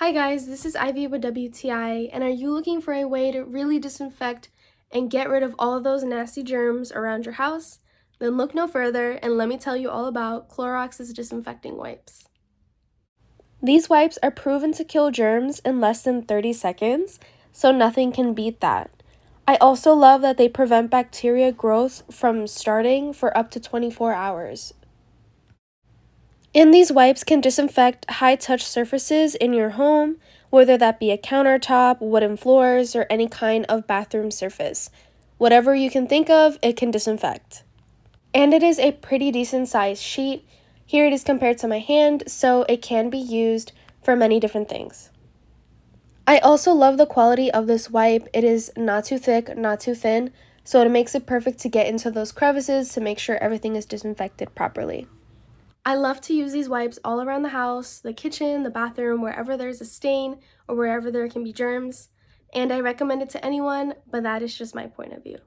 Hi guys, this is Ivy with WTI, and are you looking for a way to really disinfect and get rid of all of those nasty germs around your house? Then look no further and let me tell you all about Clorox's disinfecting wipes. These wipes are proven to kill germs in less than 30 seconds, so nothing can beat that. I also love that they prevent bacteria growth from starting for up to 24 hours. And these wipes can disinfect high-touch surfaces in your home, whether that be a countertop, wooden floors, or any kind of bathroom surface. Whatever you can think of, it can disinfect. And it is a pretty decent sized sheet. Here it is compared to my hand, so it can be used for many different things. I also love the quality of this wipe. It is not too thick, not too thin, so it makes it perfect to get into those crevices to make sure everything is disinfected properly. I love to use these wipes all around the house, the kitchen, the bathroom, wherever there's a stain or wherever there can be germs, and I recommend it to anyone, but that is just my point of view.